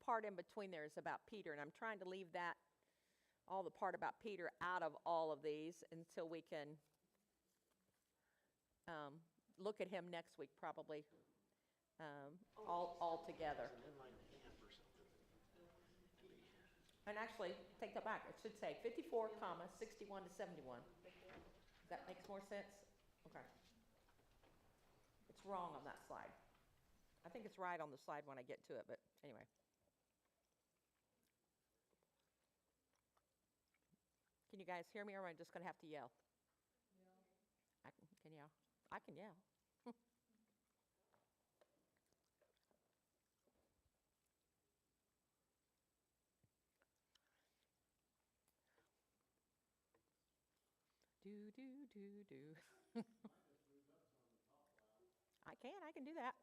part in between there is about Peter, and I'm trying to leave that, all the part about Peter, out of all of these until we can look at him next week, probably, all together. And actually, take that back. It should say 54, 61 to 71. That makes more sense? Okay. It's wrong on that slide. I think it's right on the slide when I get to it, but anyway. Can you guys hear me, or am I just going to have to yell? I can yell. I can yell. Do. I can do that.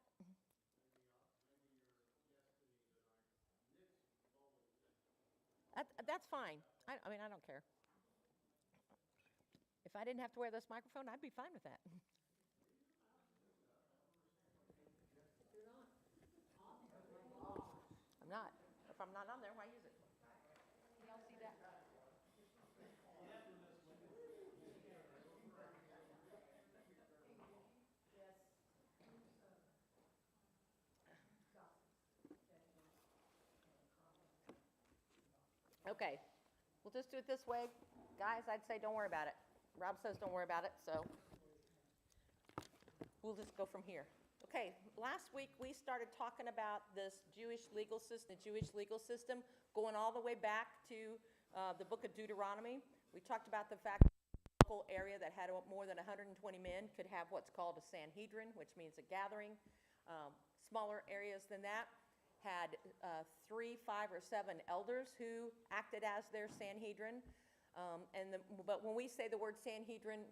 That's fine. I mean, I don't care. If I didn't have to wear this microphone, I'd be fine with that. I'm not. If I'm not on there, why use it? Can y'all see that? Okay, we'll just do it this way. Guys, I'd say don't worry about it. Rob says don't worry about it, so we'll just go from here. Okay, last week we started talking about this Jewish legal system, the Jewish legal system, going all the way back to the book of Deuteronomy. We talked about the fact that a local area that had more than 120 men could have what's called a Sanhedrin, which means a gathering. Smaller areas than that had 3, 5, or 7 elders who acted as their Sanhedrin. But when we say the word Sanhedrin,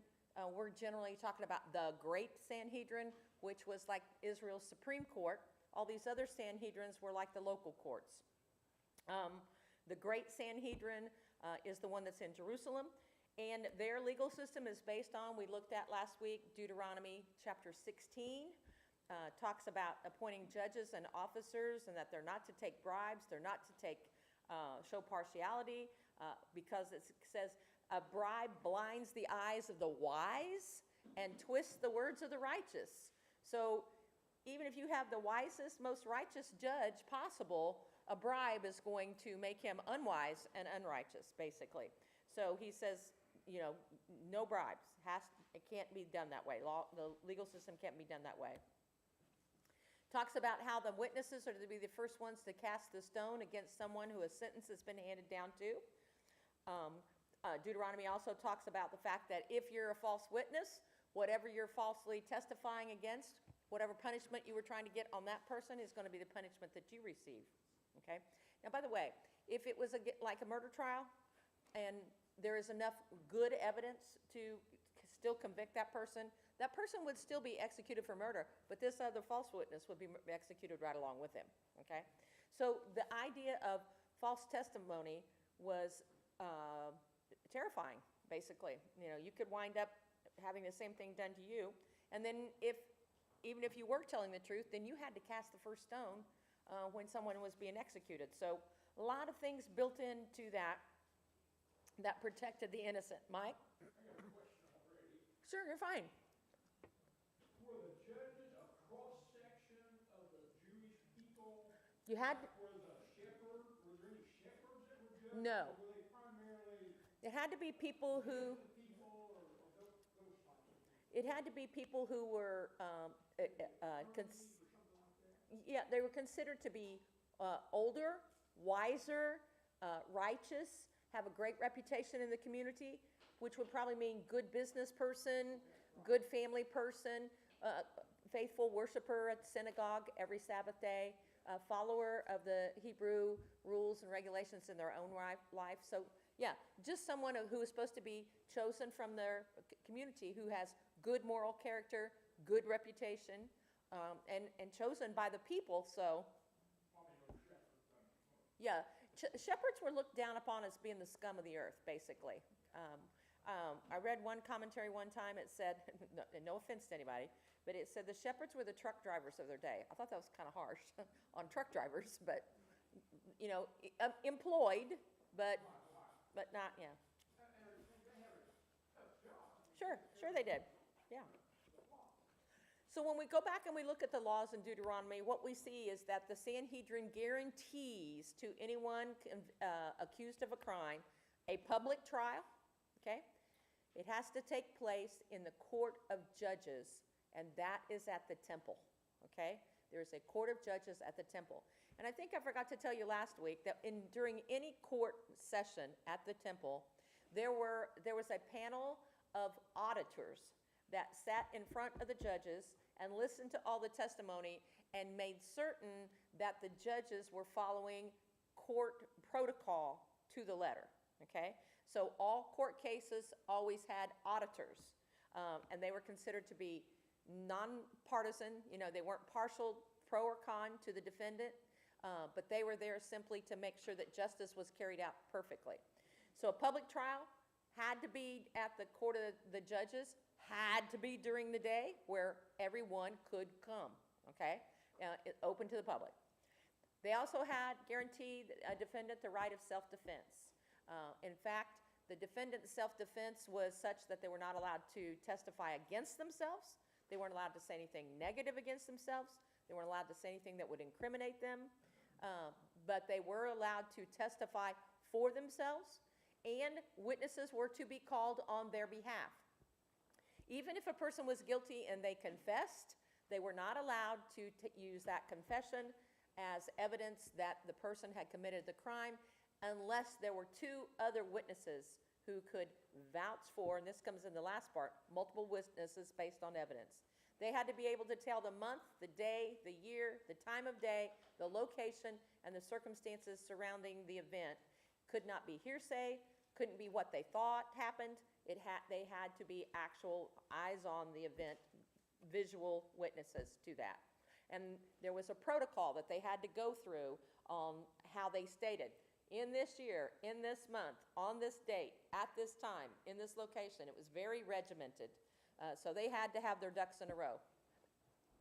we're generally talking about the Great Sanhedrin, which was like Israel's Supreme Court. All these other Sanhedrins were like the local courts. The Great Sanhedrin is the one that's in Jerusalem, and their legal system is based on, we looked at last week, Deuteronomy chapter 16. Talks about appointing judges and officers, and that they're not to take bribes, they're not to take show partiality, because it says a bribe blinds the eyes of the wise and twists the words of the righteous. So even if you have the wisest, most righteous judge possible, a bribe is going to make him unwise and unrighteous, basically. So he says, you know, no bribes. It can't be done that way. The legal system can't be done that way. Talks about how the witnesses are to be the first ones to cast the stone against someone who a sentence has been handed down to. Deuteronomy also talks about the fact that if you're a false witness, whatever you're falsely testifying against, whatever punishment you were trying to get on that person is going to be the punishment that you receive. Okay? Now, by the way, if it was like a murder trial and there is enough good evidence to still convict that person would still be executed for murder, but this other false witness would be executed right along with him, okay? So the idea of false testimony was terrifying, basically. You know, you could wind up having the same thing done to you, and then even if you were telling the truth, then you had to cast the first stone when someone was being executed. So a lot of things built into that protected the innocent. Mike? I got a question already. Sure, you're fine. Were the judges a cross-section of the Jewish people? You had... Were there any shepherds that were judged? No. Or were they primarily... It had to be people who... It had to be people who were... yeah, they were considered to be older, wiser, righteous, have a great reputation in the community, which would probably mean good business person, good family person, faithful worshiper at the synagogue every Sabbath day, follower of the Hebrew rules and regulations in their own life. So, yeah, just someone who is supposed to be chosen from their community who has good moral character, good reputation, and chosen by the people, so... Yeah, shepherds were looked down upon as being the scum of the earth, basically. I read one commentary one time, it said, no offense to anybody, but it said the shepherds were the truck drivers of their day. I thought that was kind of harsh on truck drivers, but employed, but not, yeah. Sure they did, yeah. So when we go back and we look at the laws in Deuteronomy, what we see is that the Sanhedrin guarantees to anyone accused of a crime a public trial, okay? It has to take place in the court of judges, and that is at the temple, okay? There's a court of judges at the temple. And I think I forgot to tell you last week that during any court session at the temple, there was a panel of auditors that sat in front of the judges and listened to all the testimony and made certain that the judges were following court protocol to the letter, okay? So all court cases always had auditors, and they were considered to be nonpartisan. They weren't partial, pro or con to the defendant, but they were there simply to make sure that justice was carried out perfectly. So a public trial had to be at the court of the judges, had to be during the day where everyone could come, okay? Open to the public. They also had guaranteed a defendant the right of self-defense. In fact, the defendant's self-defense was such that they were not allowed to testify against themselves. They weren't allowed to say anything negative against themselves. They weren't allowed to say anything that would incriminate them. But they were allowed to testify for themselves, and witnesses were to be called on their behalf. Even if a person was guilty and they confessed, they were not allowed to use that confession as evidence that the person had committed the crime unless there were two other witnesses who could vouch for, and this comes in the last part, multiple witnesses based on evidence. They had to be able to tell the month, the day, the year, the time of day, the location, and the circumstances surrounding the event. Could not be hearsay, couldn't be what they thought happened. They had to be actual eyes on the event, visual witnesses to that. And there was a protocol that they had to go through on how they stated, in this year, in this month, on this date, at this time, in this location. It was very regimented. So they had to have their ducks in a row.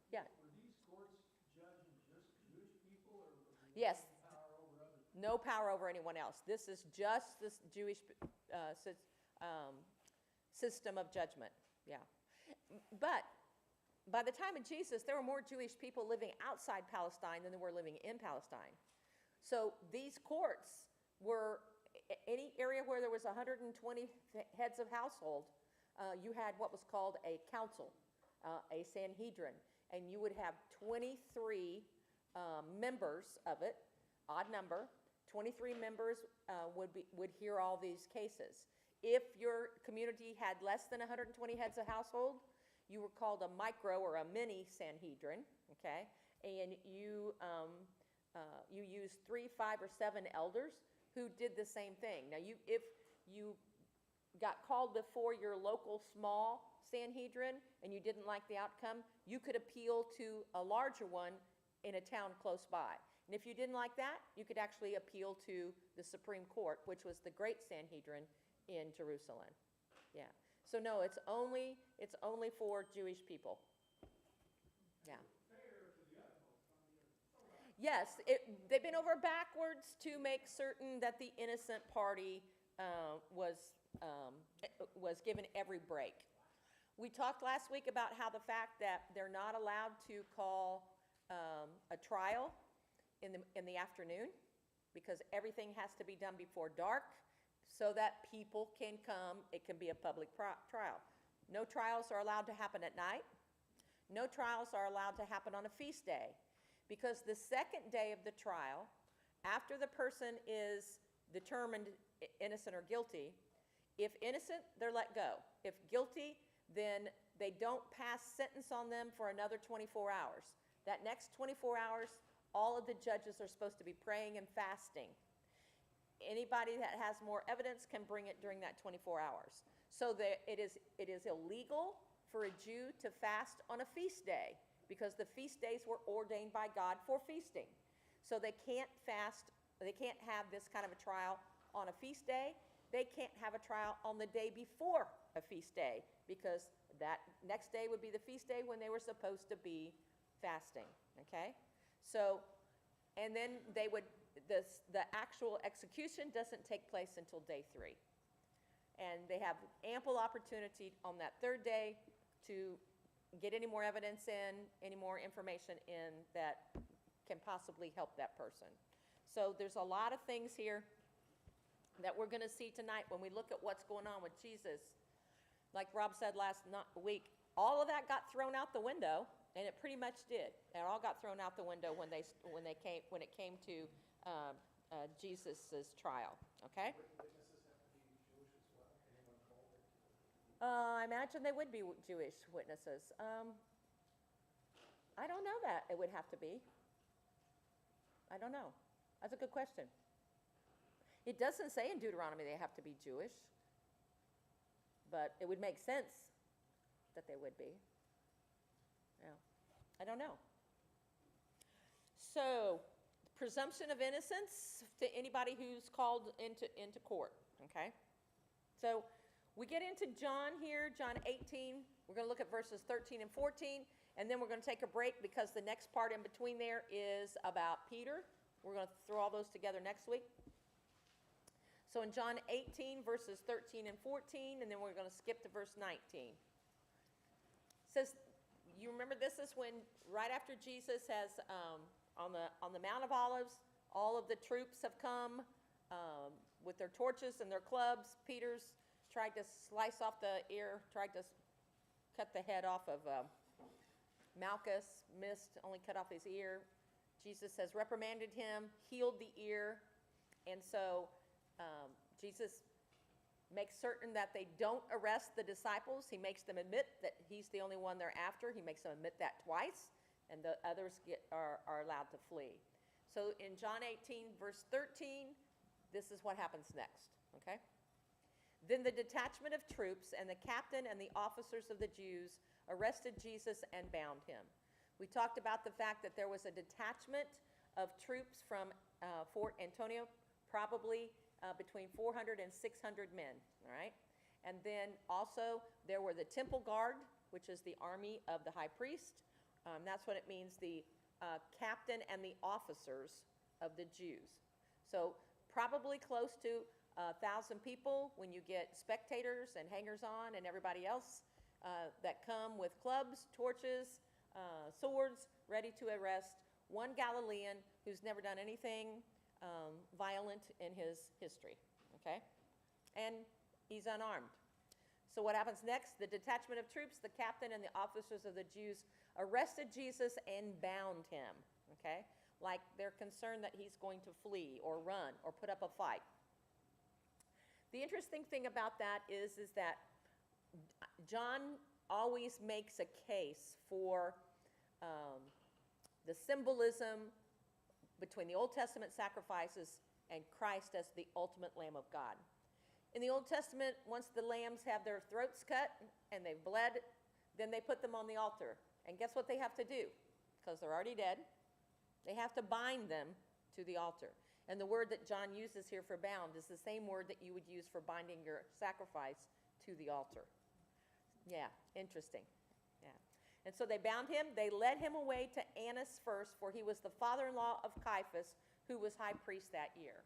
Yeah. Were these courts judging just Jewish people, or was there Yes. any power over others? No power over anyone else. This is just this Jewish system of judgment. Yeah. But by the time of Jesus, there were more Jewish people living outside Palestine than there were living in Palestine. So these courts were any area where there was 120 heads of household, you had what was called a council, a Sanhedrin, and you would have 23 members of it, odd number. 23 members would hear all these cases. If your community had less than 120 heads of household, you were called a micro or a mini Sanhedrin, okay? And you used 3, 5, or 7 elders who did the same thing. Now, if you got called before your local small Sanhedrin and you didn't like the outcome, you could appeal to a larger one in a town close by. And if you didn't like that, you could actually appeal to the Supreme Court, which was the Great Sanhedrin in Jerusalem. Yeah. So no, it's only for Jewish people. Yeah. Yes, they've been over backwards to make certain that the innocent party was given every break. We talked last week about how the fact that they're not allowed to call a trial in the afternoon because everything has to be done before dark so that people can come. It can be a public trial. No trials are allowed to happen at night. No trials are allowed to happen on a feast day. Because the second day of the trial, after the person is determined innocent or guilty, if innocent, they're let go. If guilty, then they don't pass sentence on them for another 24 hours. That next 24 hours, all of the judges are supposed to be praying and fasting. Anybody that has more evidence can bring it during that 24 hours. So that it is illegal for a Jew to fast on a feast day, because the feast days were ordained by God for feasting. So they can't fast, they can't have this kind of a trial on a feast day. They can't have a trial on the day before a feast day, because that next day would be the feast day when they were supposed to be fasting, okay? So And then the actual execution doesn't take place until day 3. And they have ample opportunity on that 3rd day to get any more evidence in, any more information in that can possibly help that person. So there's a lot of things here that we're going to see tonight when we look at what's going on with Jesus. Like Rob said last week, all of that got thrown out the window, and it pretty much did. It all got thrown out the window when it came to Jesus' trial. Okay. I imagine they would be Jewish witnesses. I don't know that it would have to be. I don't know. That's a good question. It doesn't say in Deuteronomy they have to be Jewish, but it would make sense that they would be. Yeah. I don't know. So, presumption of innocence to anybody who's called into court. Okay. So, we get into John here, John 18. We're going to look at verses 13 and 14, and then we're going to take a break because the next part in between there is about Peter. We're going to throw all those together next week. So in John 18, verses 13 and 14, and then we're going to skip to verse 19. It says, you remember this is when, right after Jesus has, on the Mount of Olives, all of the troops have come with their torches and their clubs. Peter's tried to slice off the ear, tried to cut the head off of Malchus, missed, only cut off his ear. Jesus has reprimanded him, healed the ear, and so Jesus makes certain that they don't arrest the disciples. He makes them admit that he's the only one they're after. He makes them admit that twice, and the others are allowed to flee. So in John 18, verse 13, this is what happens next, okay? Then the detachment of troops and the captain and the officers of the Jews arrested Jesus and bound him. We talked about the fact that there was a detachment of troops from Fort Antonia, probably between 400 and 600 men, all right? And then also there were the temple guard, which is the army of the high priest. That's what it means, the captain and the officers of the Jews. So probably close to 1,000 people when you get spectators and hangers-on and everybody else that come with clubs, torches, swords, ready to arrest one Galilean who's never done anything violent in his history, okay? And he's unarmed. So what happens next? The detachment of troops, the captain and the officers of the Jews arrested Jesus and bound him, okay? Like they're concerned that he's going to flee or run or put up a fight. The interesting thing about that is that John always makes a case for the symbolism between the Old Testament sacrifices and Christ as the ultimate Lamb of God. In the Old Testament, once the lambs have their throats cut and they've bled, then they put them on the altar. And guess what they have to do? Because they're already dead, they have to bind them to the altar. And the word that John uses here for bound is the same word that you would use for binding your sacrifice to the altar. Yeah, interesting. Yeah. And so they bound him. They led him away to Annas first, for he was the father-in-law of Caiaphas, who was high priest that year.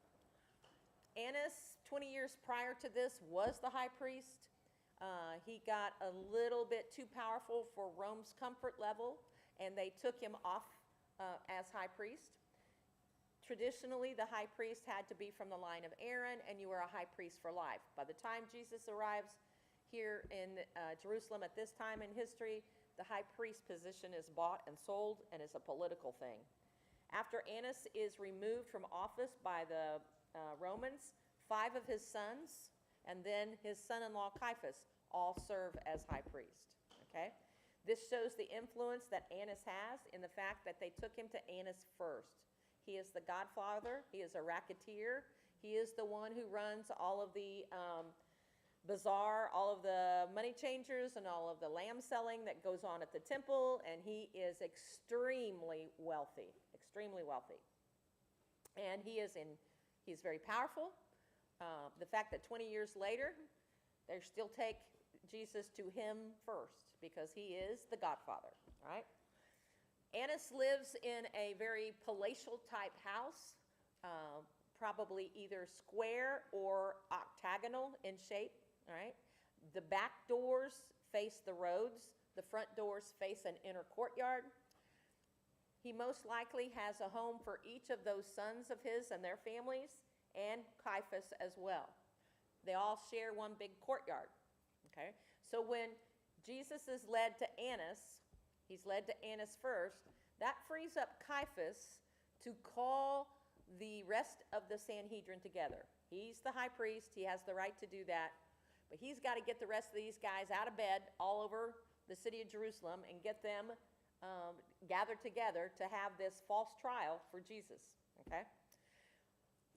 Annas, 20 years prior to this, was the high priest. He got a little bit too powerful for Rome's comfort level, and they took him off as high priest. Traditionally, the high priest had to be from the line of Aaron, and you were a high priest for life. By the time Jesus arrives here in Jerusalem at this time in history, the high priest position is bought and sold and is a political thing. After Annas is removed from office by the Romans, 5 of his sons and then his son-in-law Caiaphas all serve as high priest. Okay? This shows the influence that Annas has in the fact that they took him to Annas first. He is the godfather. He is a racketeer. He is the one who runs all of the bazaar, all of the money changers and all of the lamb selling that goes on at the temple, and he is extremely wealthy, extremely wealthy. And he's very powerful. The fact that 20 years later, they still take Jesus to him first because he is the godfather, right? Annas lives in a very palatial type house, probably either square or octagonal in shape, all right? The back doors face the roads. The front doors face an inner courtyard. He most likely has a home for each of those sons of his and their families, and Caiaphas as well. They all share one big courtyard, okay? So when Jesus is led to Annas, he's led to Annas first, that frees up Caiaphas to call the rest of the Sanhedrin together. He's the high priest, he has the right to do that, but he's got to get the rest of these guys out of bed all over the city of Jerusalem and get them gathered together to have this false trial for Jesus, okay?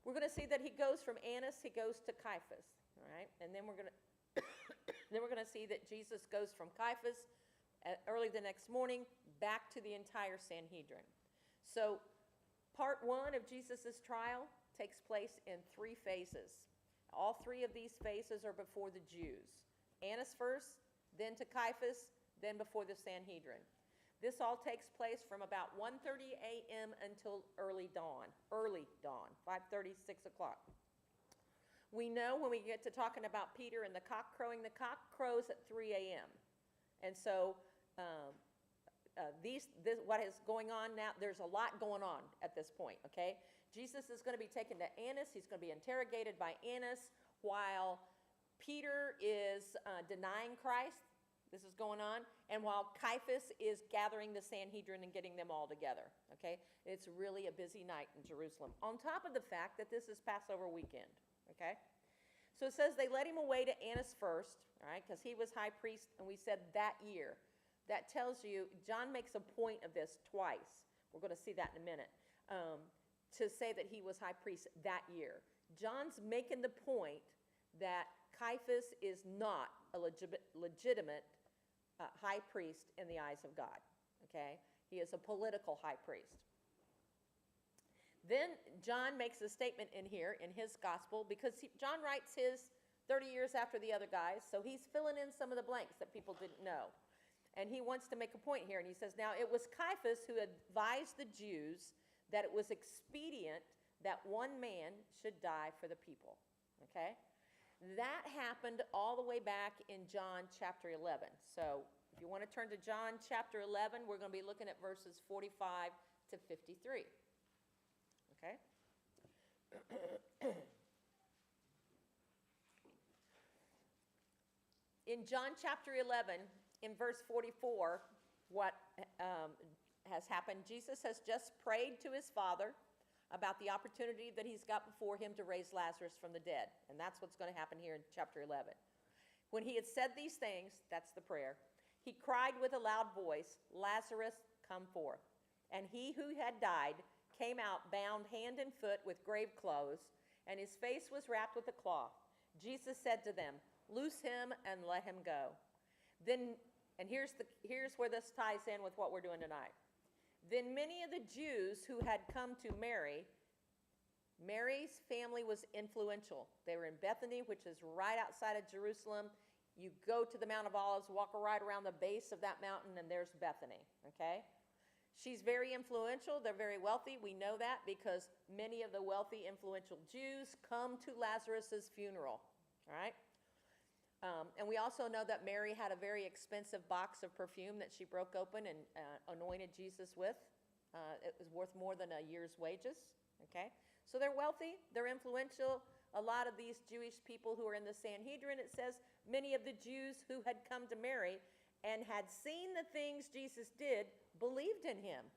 We're going to see that he goes from Annas, he goes to Caiaphas, all right? And then we're going to then we're going to see that Jesus goes from Caiaphas early the next morning back to the entire Sanhedrin. So part one of Jesus' trial takes place in 3 phases. All 3 of these phases are before the Jews. Annas first, then to Caiaphas, then before the Sanhedrin. This all takes place from about 1:30 a.m. until early dawn, 5:30, 6 o'clock. We know when we get to talking about Peter and the cock crowing, the cock crows at 3 a.m. And so what is going on now, there's a lot going on at this point, okay? Jesus is going to be taken to Annas. He's going to be interrogated by Annas while Peter is denying Christ. This is going on. And while Caiaphas is gathering the Sanhedrin and getting them all together, okay? It's really a busy night in Jerusalem. On top of the fact that this is Passover weekend, okay? So it says they led him away to Annas first, all right, because he was high priest, and we said that year. That tells you, John makes a point of this twice. We're going to see that in a minute, to say that he was high priest that year. John's making the point that Caiaphas is not a legitimate high priest in the eyes of God, okay? He is a political high priest. Then John makes a statement in here in his gospel, because John writes his 30 years after the other guys, so he's filling in some of the blanks that people didn't know. And he wants to make a point here, and he says, now it was Caiaphas who advised the Jews that it was expedient that one man should die for the people, okay? That happened all the way back in John chapter 11. So if you want to turn to John chapter 11, we're going to be looking at verses 45 to 53. Okay? In John chapter 11, in verse 44, what has happened, Jesus has just prayed to his Father about the opportunity that he's got before him to raise Lazarus from the dead. And that's what's going to happen here in chapter 11. When he had said these things, that's the prayer, he cried with a loud voice, Lazarus, come forth. And he who had died came out bound hand and foot with grave clothes, and his face was wrapped with a cloth. Jesus said to them, loose him and let him go. Then, and here's where this ties in with what we're doing tonight. Then many of the Jews who had come to Mary's family was influential. They were in Bethany, which is right outside of Jerusalem. You go to the Mount of Olives, walk right around the base of that mountain, and there's Bethany, okay? She's very influential. They're very wealthy. We know that because many of the wealthy, influential Jews come to Lazarus's funeral, all right? And we also know that Mary had a very expensive box of perfume that she broke open and anointed Jesus with. It was worth more than a year's wages, okay? So they're wealthy, they're influential. A lot of these Jewish people who are in the Sanhedrin, it says, many of the Jews who had come to Mary and had seen the things Jesus did believed in him.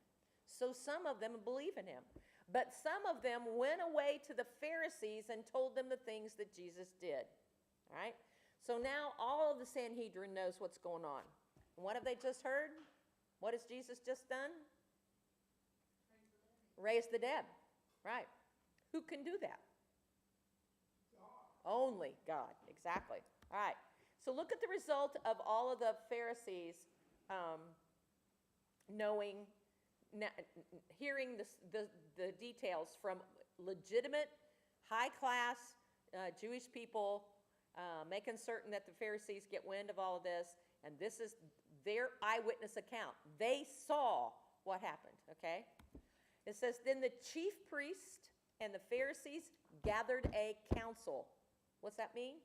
So some of them believe in him. But some of them went away to the Pharisees and told them the things that Jesus did, all right? So now all of the Sanhedrin knows what's going on. And what have they just heard? What has Jesus just done? Raise the dead. Right. Who can do that? God. Only God. Exactly. All right. So look at the result of all of the Pharisees hearing the details from legitimate, high-class Jewish people, making certain that the Pharisees get wind of all of this, and this is their eyewitness account. They saw what happened, okay? It says, then the chief priest and the Pharisees gathered a council. What's that mean?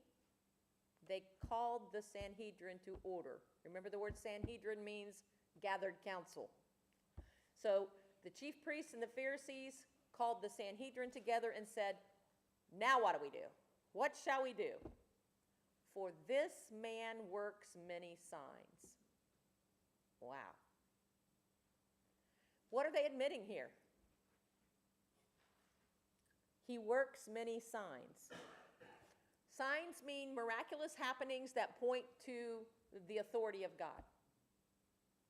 They called the Sanhedrin to order. Remember, the word Sanhedrin means gathered council. So the chief priests and the Pharisees called the Sanhedrin together and said, now what do we do? What shall we do? For this man works many signs. Wow. What are they admitting here? He works many signs. Signs mean miraculous happenings that point to the authority of God.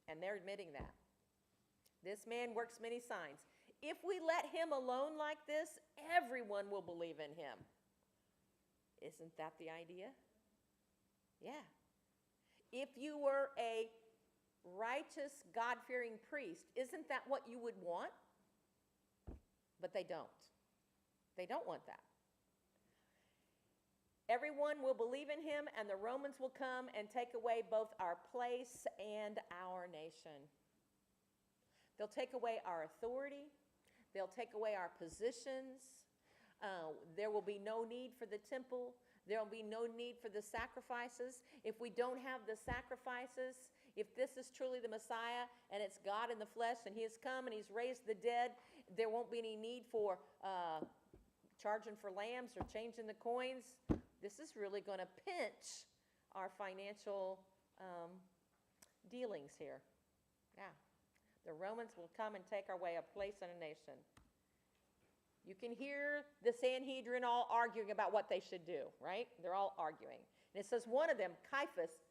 And they're admitting that. This man works many signs. If we let him alone like this, everyone will believe in him. Isn't that the idea? Yeah. If you were a righteous, God-fearing priest, isn't that what you would want? But they don't. They don't want that. Everyone will believe in him, and the Romans will come and take away both our place and our nation. They'll take away our authority. They'll take away our positions. There will be no need for the temple. There will be no need for the sacrifices. If we don't have the sacrifices, if this is truly the Messiah and it's God in the flesh and he has come and he's raised the dead, there won't be any need for charging for lambs or changing the coins. This is really going to pinch our financial dealings here. Yeah. The Romans will come and take away a place in a nation. You can hear the Sanhedrin all arguing about what they should do, right? They're all arguing. And it says one of them, Caiaphas,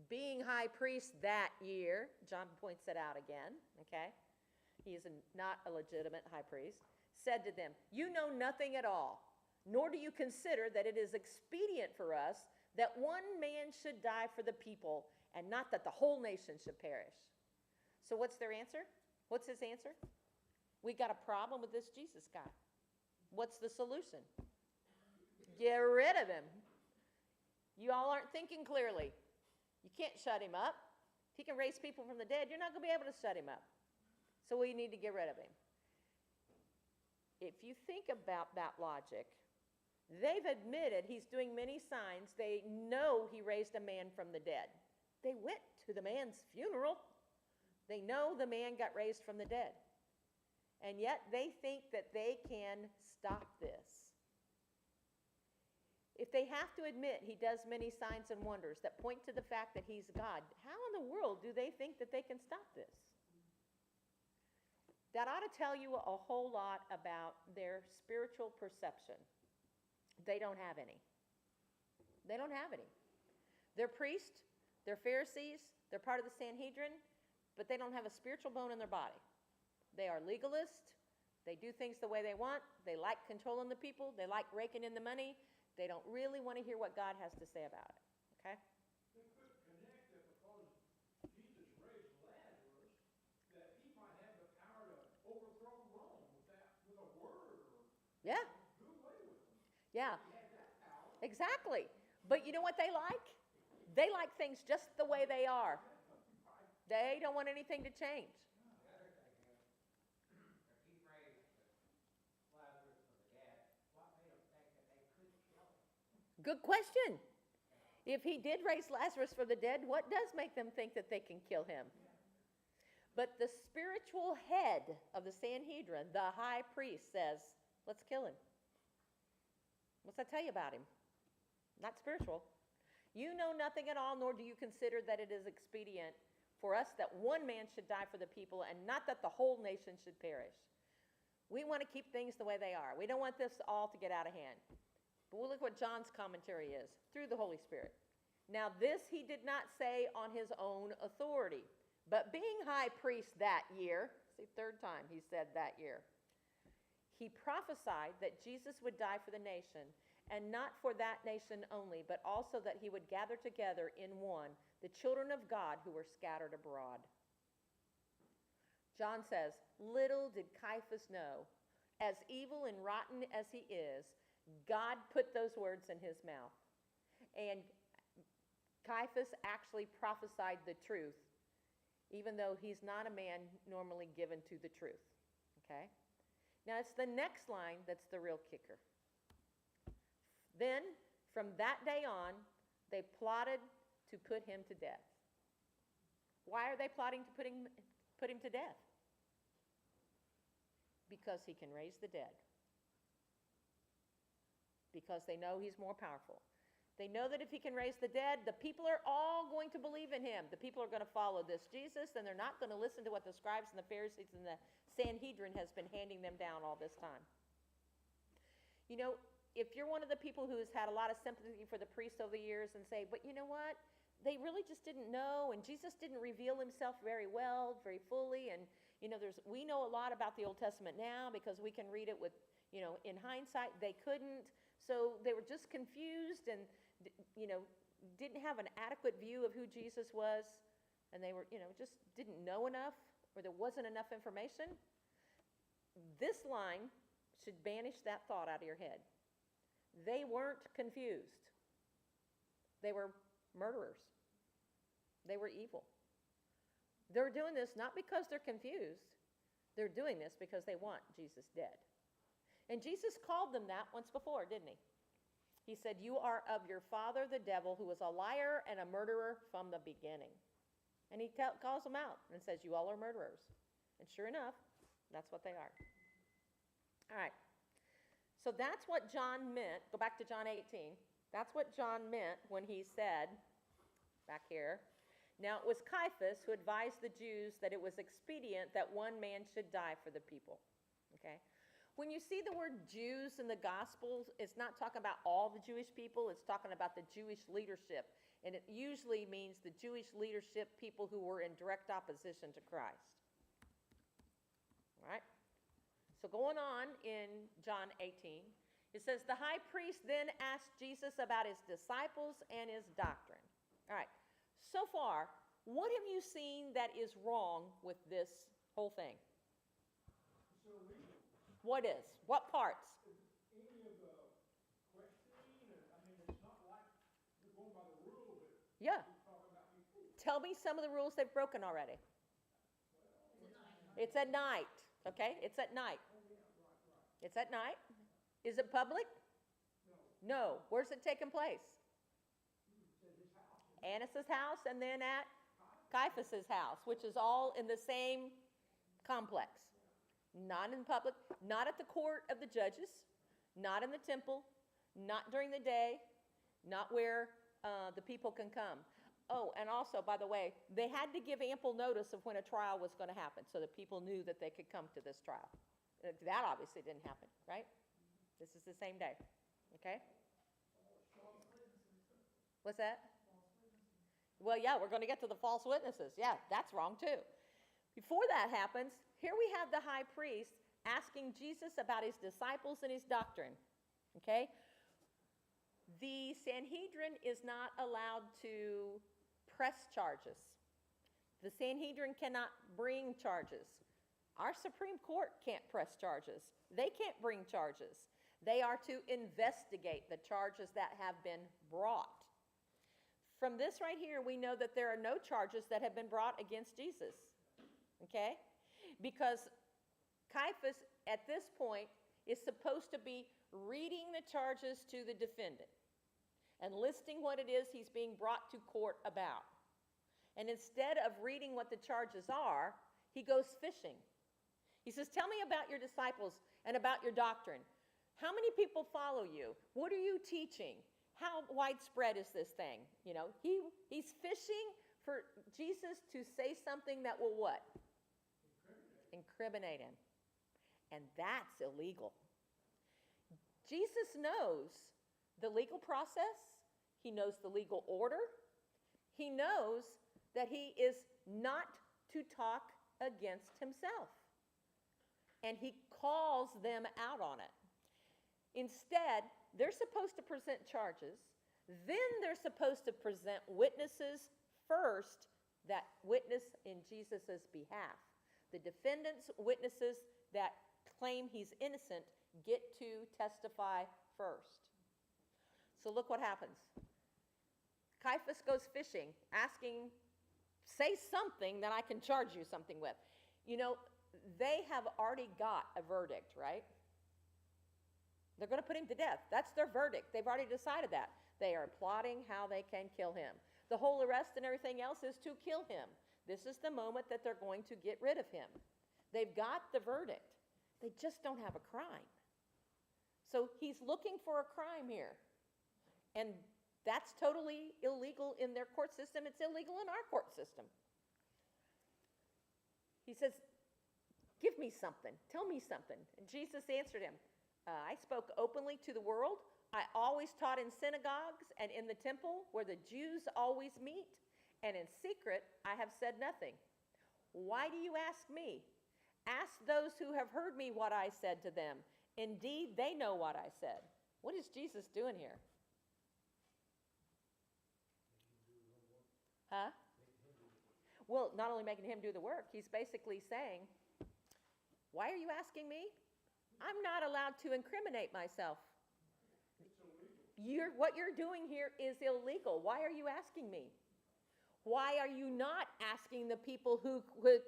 being high priest that year, John points it out again, okay? He is not a legitimate high priest, said to them, you know nothing at all, nor do you consider that it is expedient for us that one man should die for the people, and not that the whole nation should perish. So what's their answer? What's his answer? We got a problem with this Jesus guy. What's the solution? Get rid of him. You all aren't thinking clearly. You can't shut him up. If he can raise people from the dead, you're not going to be able to shut him up. So we need to get rid of him. If you think about that logic, they've admitted he's doing many signs. They know he raised a man from the dead. They went to the man's funeral. They know the man got raised from the dead. And yet they think that they can stop this. If they have to admit he does many signs and wonders that point to the fact that he's God, how in the world do they think that they can stop this? That ought to tell you a whole lot about their spiritual perception. They don't have any. They don't have any. They're priests, they're Pharisees, they're part of the Sanhedrin, but they don't have a spiritual bone in their body. They are legalists. They do things the way they want. They like controlling the people. They like raking in the money. They don't really want to hear what God has to say about it. Okay? They could connect that because Jesus raised Lazarus, that he might have the power to overthrow Rome with a word or Yeah. do away with them. Yeah. He had that power. Exactly. But you know what they like? They like things just the way they are. They don't want anything to change. Good question. If he did raise Lazarus from the dead, what does make them think that they can kill him? But the spiritual head of the Sanhedrin, the high priest, says, let's kill him. What's that tell you about him? Not spiritual. You know nothing at all, nor do you consider that it is expedient for us that one man should die for the people, and not that the whole nation should perish. We want to keep things the way they are. We don't want this all to get out of hand. But we'll look what John's commentary is, through the Holy Spirit. Now this he did not say on his own authority, but being high priest that year, see, third time he said that year, he prophesied that Jesus would die for the nation, and not for that nation only, but also that he would gather together in one the children of God who were scattered abroad. John says, little did Caiaphas know, as evil and rotten as he is, God put those words in his mouth. And Caiaphas actually prophesied the truth even though he's not a man normally given to the truth. Okay? Now, it's the next line that's the real kicker. Then, from that day on, they plotted to put him to death. Why are they plotting to put him to death? Because he can raise the dead. Because they know he's more powerful. They know that if he can raise the dead, the people are all going to believe in him. The people are going to follow this Jesus, and they're not going to listen to what the scribes and the Pharisees and the Sanhedrin has been handing them down all this time. You know, if you're one of the people who has had a lot of sympathy for the priests over the years and say, but you know what? They really just didn't know, and Jesus didn't reveal himself very well, very fully, and you know, we know a lot about the Old Testament now because we can read it with, you know, in hindsight. They couldn't, so they were just confused and, you know, didn't have an adequate view of who Jesus was, and they were, you know, just didn't know enough, or there wasn't enough information. This line should banish that thought out of your head. They weren't confused. They were murderers. They were evil. They're doing this not because they're confused. They're doing this because they want Jesus dead. And Jesus called them that once before, didn't he? He said, you are of your father, the devil, who is a liar and a murderer from the beginning. And he calls them out and says, you all are murderers. And sure enough, that's what they are. All right. So that's what John meant. Go back to John 18. That's what John meant when he said, back here, now it was Caiaphas who advised the Jews that it was expedient that one man should die for the people. Okay? When you see the word Jews in the Gospels, it's not talking about all the Jewish people, it's talking about the Jewish leadership. And it usually means the Jewish leadership, people who were in direct opposition to Christ. All right? So going on in John 18, it says, the high priest then asked Jesus about his disciples and his doctrine. All right. So far, what have you seen that is wrong with this whole thing? It's illegal. What is? What parts? Any of the questioning, I mean, it's not like you're going by the rule, but Yeah. you're talking about people. Tell me some of the rules they've broken already. It's at night. Okay? It's at night. It's at night. Is it public? No. Where's it taking place? Annas' house, and then at Caiaphas' house, which is all in the same complex. Not in public, not at the court of the judges, not in the temple, not during the day, not where the people can come. Oh, and also, by the way, they had to give ample notice of when a trial was going to happen so that people knew that they could come to this trial. That obviously didn't happen, right? This is the same day, okay? What's that? Well, yeah, we're going to get to the false witnesses. Yeah, that's wrong too. Before that happens, here we have the high priest asking Jesus about his disciples and his doctrine, okay? The Sanhedrin is not allowed to press charges. The Sanhedrin cannot bring charges. Our Supreme Court can't press charges. They can't bring charges. They are to investigate the charges that have been brought. From this right here, we know that there are no charges that have been brought against Jesus, okay? Because Caiaphas, at this point, is supposed to be reading the charges to the defendant and listing what it is he's being brought to court about. And instead of reading what the charges are, he goes fishing. He says, tell me about your disciples and about your doctrine. How many people follow you? What are you teaching? How widespread is this thing? You know, he's fishing for Jesus to say something that will what? Incriminate him. And that's illegal. Jesus knows the legal process. He knows the legal order. He knows that he is not to talk against himself. And he calls them out on it. Instead, they're supposed to present charges. Then they're supposed to present witnesses first that witness in Jesus' behalf. The defendant's witnesses that claim he's innocent get to testify first. So look what happens. Caiaphas goes fishing, asking say something that I can charge you something with. You know, they have already got a verdict, right? They're going to put him to death. That's their verdict. They've already decided that. They are plotting how they can kill him. The whole arrest and everything else is to kill him. This is the moment that they're going to get rid of him. They've got the verdict. They just don't have a crime. So he's looking for a crime here. And that's totally illegal in their court system. It's illegal in our court system. He says, give me something. Tell me something. And Jesus answered him, I spoke openly to the world. I always taught in synagogues and in the temple where the Jews always meet. And in secret, I have said nothing. Why do you ask me? Ask those who have heard me what I said to them. Indeed, they know what I said. What is Jesus doing here? Huh? Well, not only making him do the work, he's basically saying, why are you asking me? I'm not allowed to incriminate myself. What you're doing here is illegal. Why are you asking me? Why are you not asking the people who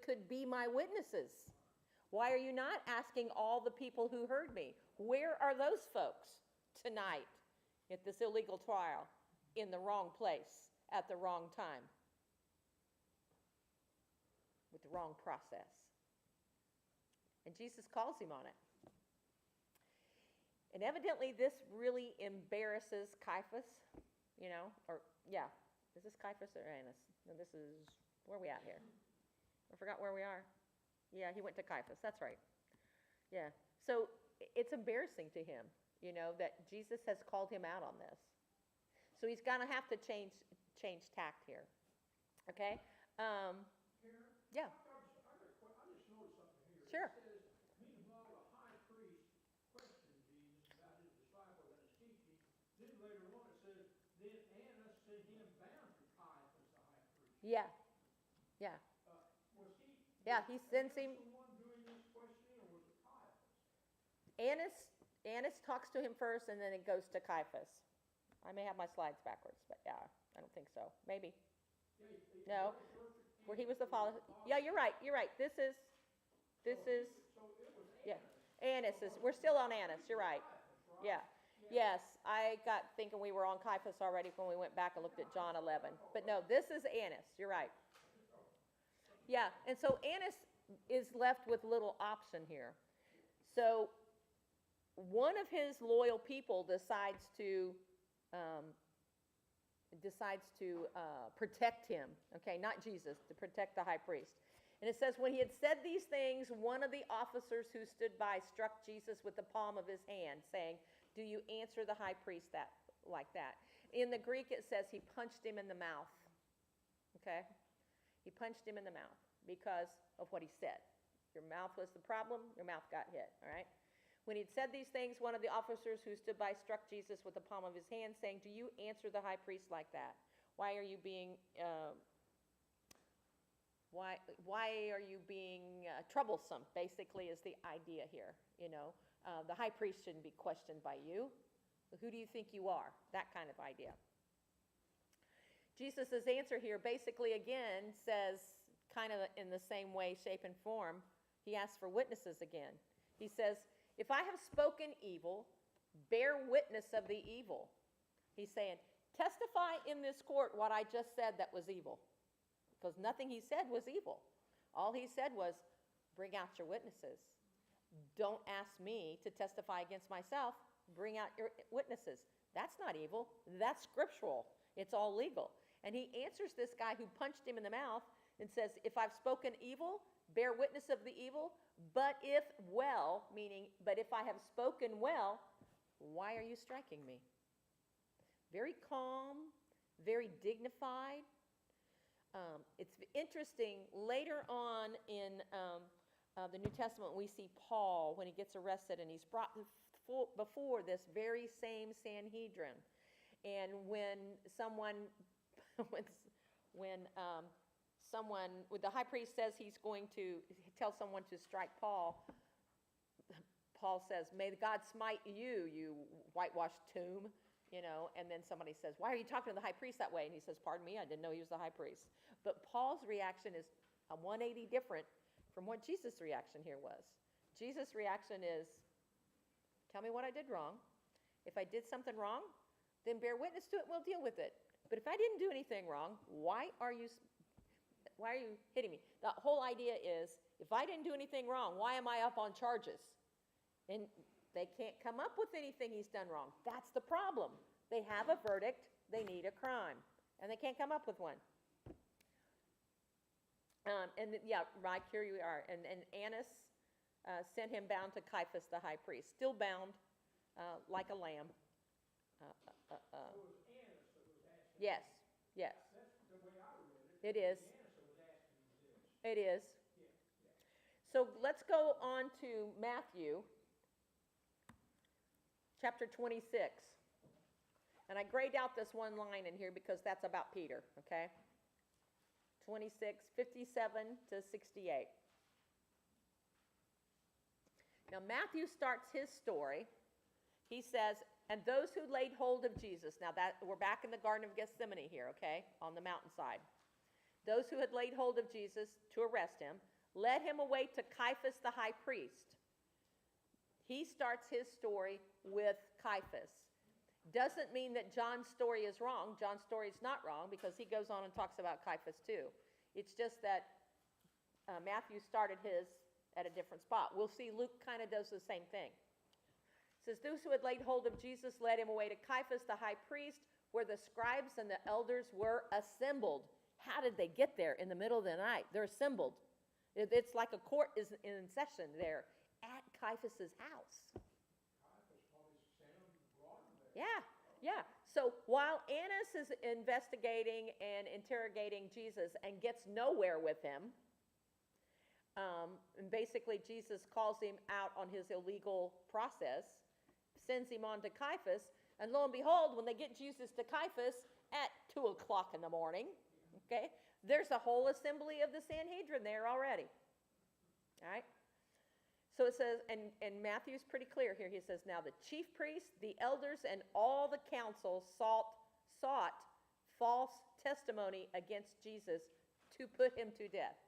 could be my witnesses? Why are you not asking all the people who heard me? Where are those folks tonight at this illegal trial in the wrong place at the wrong time with the wrong process? And Jesus calls him on it. And evidently this really embarrasses Caiaphas, you know, or yeah, is this Caiaphas or Annas? No, this is, where are we at here? I forgot where we are. Yeah, he went to Caiaphas, that's right. Yeah, so it's embarrassing to him, you know, that Jesus has called him out on this. So he's gonna have to change tact here, okay? Karen? Yeah. I just noticed something here. Sure. It says, meanwhile, the high priest questioned Jesus about his disciples and his teaching. Then later on it says, then Annas sent him bound to Caiaphas, the high priest. Yeah, yeah. Was he? Yeah, he sends him. The one doing this questioning, or was it Caiaphas? Annas talks to him first, and then it goes to Caiaphas. I may have my slides backwards, but yeah, I don't think so. Maybe. Yeah, No, where he was the father. Yeah, you're right. This is, So it was yeah. Annas is, we're still on Annas. You're right. Yeah. Yes, I got thinking we were on Caiaphas already when we went back and looked at John 11. But no, this is Annas. You're right. Yeah, and so Annas is left with little option here. So one of his loyal people decides to protect him, okay, not Jesus, to protect the high priest. And it says, when he had said these things, one of the officers who stood by struck Jesus with the palm of his hand, saying, do you answer the high priest like that? In the Greek, it says he punched him in the mouth, okay? He punched him in the mouth because of what he said. Your mouth was the problem, your mouth got hit, all right? When he'd said these things, one of the officers who stood by struck Jesus with the palm of his hand, saying, do you answer the high priest like that? Why are you being troublesome, basically, is the idea here, you know. The high priest shouldn't be questioned by you. Who do you think you are? That kind of idea. Jesus' answer here basically, again, says, kind of in the same way, shape, and form, he asks for witnesses again. He says, if I have spoken evil, bear witness of the evil. He's saying, testify in this court what I just said that was evil. Because nothing he said was evil. All he said was, bring out your witnesses. Don't ask me to testify against myself. Bring out your witnesses. That's not evil. That's scriptural. It's all legal. And he answers this guy who punched him in the mouth and says, if I've spoken evil, bear witness of the evil. But if well, meaning, but if I have spoken well, why are you striking me? Very calm, very dignified. It's interesting, later on in the New Testament, we see Paul when he gets arrested, and he's brought before this very same Sanhedrin. And when the high priest says he's going to tell someone to strike Paul, Paul says, may God smite you, you whitewashed tomb, and then somebody says, why are you talking to the high priest that way? And he says, pardon me, I didn't know he was the high priest. But Paul's reaction is a 180 different from what Jesus' reaction here was. Jesus' reaction is, tell me what I did wrong. If I did something wrong, then bear witness to it, we'll deal with it. But if I didn't do anything wrong, why are you hitting me? The whole idea is, if I didn't do anything wrong, why am I up on charges? And they can't come up with anything he's done wrong. That's the problem. They have a verdict, they need a crime, and they can't come up with one. Mike, here you are. And Annas sent him bound to Caiaphas the high priest, still bound like a lamb. So it was Annas that was asking. Yes, yes, That's the way I read it. it is. Annas that was asking this. It is. Yeah. So let's go on to Matthew, chapter 26. And I grayed out this one line in here because that's about Peter, okay? 26, 57 to 68. Now, Matthew starts his story. He says, and those who laid hold of Jesus, now that we're back in the Garden of Gethsemane here, okay, on the mountainside. Those who had laid hold of Jesus to arrest him, led him away to Caiaphas the high priest. He starts his story with Caiaphas. Doesn't mean that John's story is wrong. John's story is not wrong because he goes on and talks about Caiaphas too. It's just that Matthew started his at a different spot. We'll see Luke kind of does the same thing. It says, those who had laid hold of Jesus led him away to Caiaphas the high priest, where the scribes and the elders were assembled. How did they get there in the middle of the night? They're assembled. It's like a court is in session there at Caiaphas' house. Caiaphas probably sent him, brought him there. Yeah. So while Annas is investigating and interrogating Jesus and gets nowhere with him, and basically Jesus calls him out on his illegal process, sends him on to Caiaphas, and lo and behold, when they get Jesus to Caiaphas at 2 o'clock in the morning, okay, there's a whole assembly of the Sanhedrin there already. All right? So it says, and Matthew's pretty clear here. He says, now the chief priests, the elders, and all the council sought false testimony against Jesus to put him to death.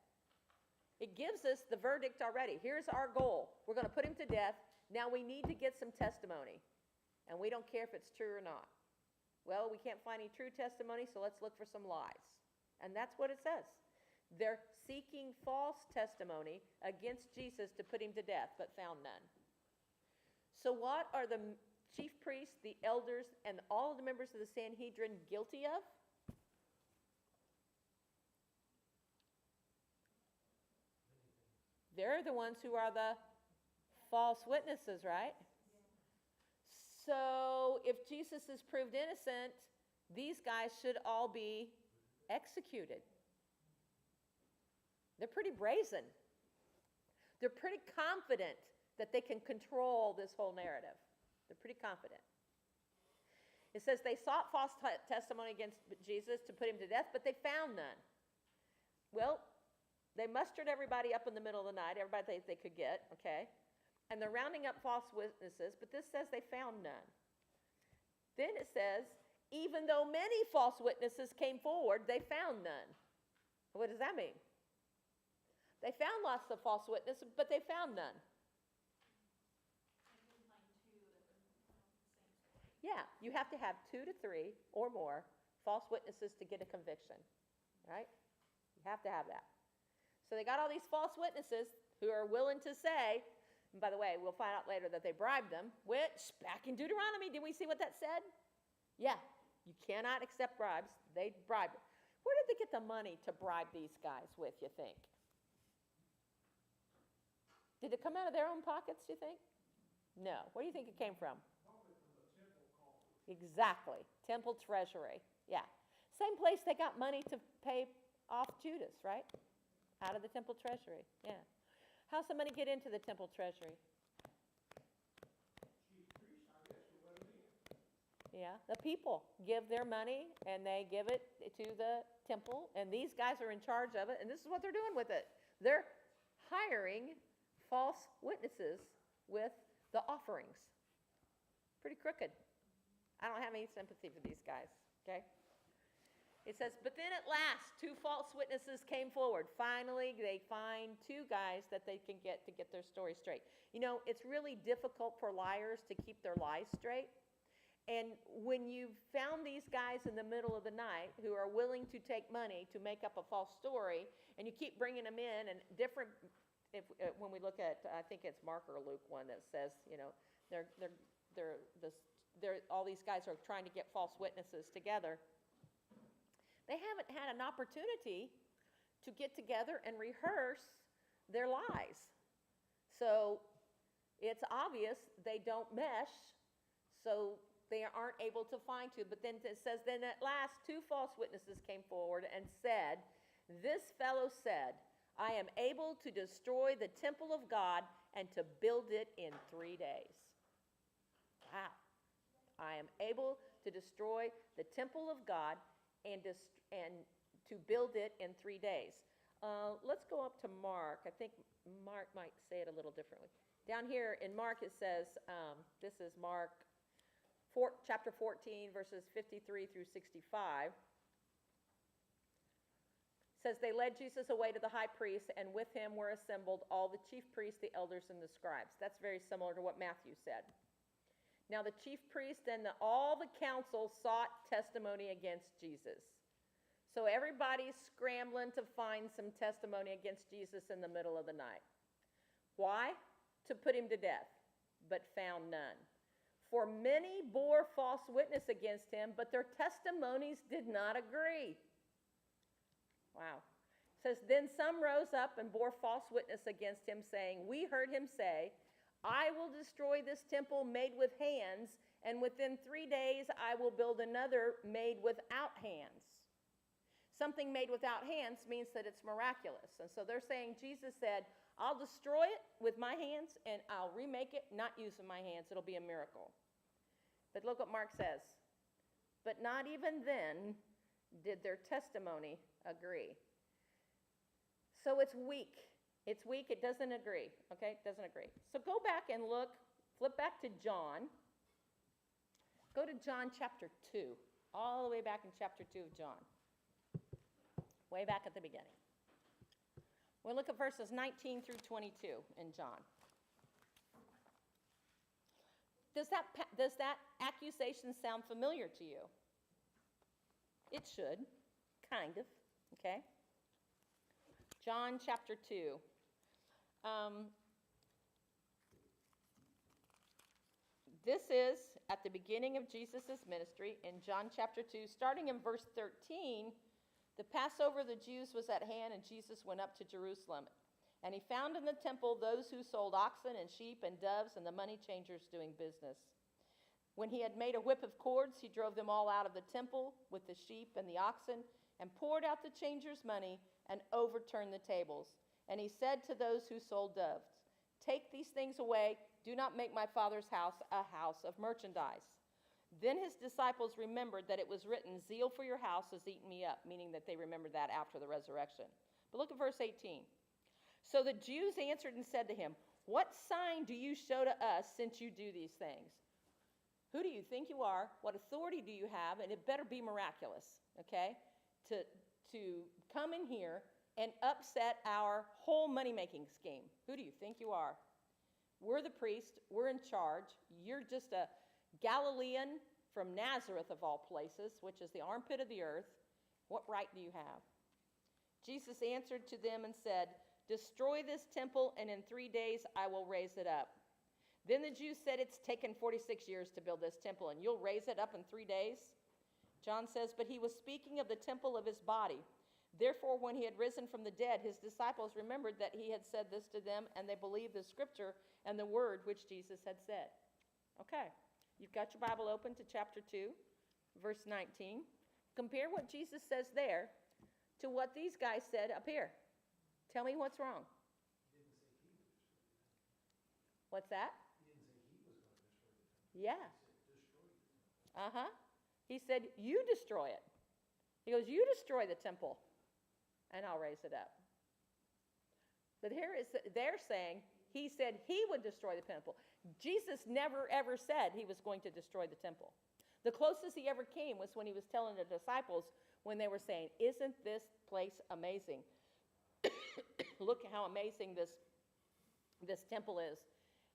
It gives us the verdict already. Here's our goal. We're going to put him to death. Now we need to get some testimony. And we don't care if it's true or not. Well, we can't find any true testimony, so let's look for some lies. And that's what it says. They're seeking false testimony against Jesus to put him to death, but found none. So what are the chief priests, the elders, and all of the members of the Sanhedrin guilty of? They're the ones who are the false witnesses, right? So if Jesus is proved innocent, these guys should all be executed. They're pretty brazen. They're pretty confident that they can control this whole narrative. They're pretty confident. It says they sought false testimony against Jesus to put him to death, but they found none. Well, they mustered everybody up in the middle of the night, everybody they could get, okay? And they're rounding up false witnesses, but this says they found none. Then it says, even though many false witnesses came forward, they found none. What does that mean? They found lots of false witnesses, but they found none. Yeah, you have to have 2 to 3 or more false witnesses to get a conviction, right? You have to have that. So they got all these false witnesses who are willing to say, and by the way, we'll find out later that they bribed them, which back in Deuteronomy, did we see what that said? Yeah, you cannot accept bribes. They bribed them. Where did they get the money to bribe these guys with, you think? Did it come out of their own pockets, you think? No. Where do you think it came from? Probably from the temple coffers. Exactly. Temple treasury. Yeah. Same place they got money to pay off Judas, right? Out of the temple treasury. Yeah. How's the money get into the temple treasury? Chief priests, I guess, who let him in. Yeah. The people give their money and they give it to the temple, and these guys are in charge of it, and this is what they're doing with it. They're hiring false witnesses with the offerings. Pretty crooked. I don't have any sympathy for these guys, okay? It says, but then at last, 2 false witnesses came forward. Finally, they find 2 guys that they can get to get their story straight. You know, it's really difficult for liars to keep their lies straight. And when you've found these guys in the middle of the night who are willing to take money to make up a false story, and you keep bringing them in, and different, when we look at, I think it's Mark or Luke one that says, you know, all these guys are trying to get false witnesses together. They haven't had an opportunity to get together and rehearse their lies. So it's obvious they don't mesh, so they aren't able to find 2. But then it says, then at last 2 false witnesses came forward and said, this fellow said, I am able to destroy the temple of God and to build it in 3 days. Wow. I am able to destroy the temple of God and to build it in 3 days. Let's go up to Mark. I think Mark might say it a little differently. Down here in Mark it says, this is Mark chapter 14, verses 53 through 65. It says, they led Jesus away to the high priest, and with him were assembled all the chief priests, the elders, and the scribes. That's very similar to what Matthew said. Now the chief priest and all the council sought testimony against Jesus. So everybody's scrambling to find some testimony against Jesus in the middle of the night. Why? To put him to death, but found none. For many bore false witness against him, but their testimonies did not agree. Wow. It says, then some rose up and bore false witness against him, saying, we heard him say, I will destroy this temple made with hands, and within 3 days I will build another made without hands. Something made without hands means that it's miraculous. And so they're saying Jesus said, I'll destroy it with my hands, and I'll remake it not using my hands. It'll be a miracle. But look what Mark says. But not even then did their testimony agree. So it's weak. It's weak. It doesn't agree. Okay? It doesn't agree. So go back and look. Flip back to John. Go to John chapter 2. All the way back in chapter 2 of John. Way back at the beginning. We'll look at verses 19 through 22 in John. Does that accusation sound familiar to you? It should. Kind of. Okay? John chapter 2. This is at the beginning of Jesus' ministry in John chapter 2, starting in verse 13. The Passover of the Jews was at hand, and Jesus went up to Jerusalem. And he found in the temple those who sold oxen and sheep and doves and the money changers doing business. When he had made a whip of cords, he drove them all out of the temple with the sheep and the oxen, and poured out the changers' money and overturned the tables. And he said to those who sold doves, take these things away. Do not make my Father's house a house of merchandise. Then his disciples remembered that it was written, zeal for your house has eaten me up, meaning that they remembered that after the resurrection. But look at verse 18. So the Jews answered and said to him, what sign do you show to us since you do these things? Who do you think you are? What authority do you have? And it better be miraculous, okay? To come in here and upset our whole money-making scheme. Who do you think you are? We're the priest. We're in charge. You're just a Galilean from Nazareth, of all places, which is the armpit of the earth. What right do you have? Jesus answered to them and said, destroy this temple, and in 3 days I will raise it up. Then the Jews said, it's taken 46 years to build this temple, and you'll raise it up in 3 days? John says, but he was speaking of the temple of his body. Therefore, when he had risen from the dead, his disciples remembered that he had said this to them, and they believed the scripture and the word which Jesus had said. Okay, you've got your Bible open to chapter 2, verse 19. Compare what Jesus says there to what these guys said up here. Tell me what's wrong. What's that? Yeah. Uh-huh. He said, you destroy it. He goes, you destroy the temple, and I'll raise it up. But they're saying, he said he would destroy the temple. Jesus never, ever said he was going to destroy the temple. The closest he ever came was when he was telling the disciples when they were saying, "Isn't this place amazing? Look how amazing this temple is."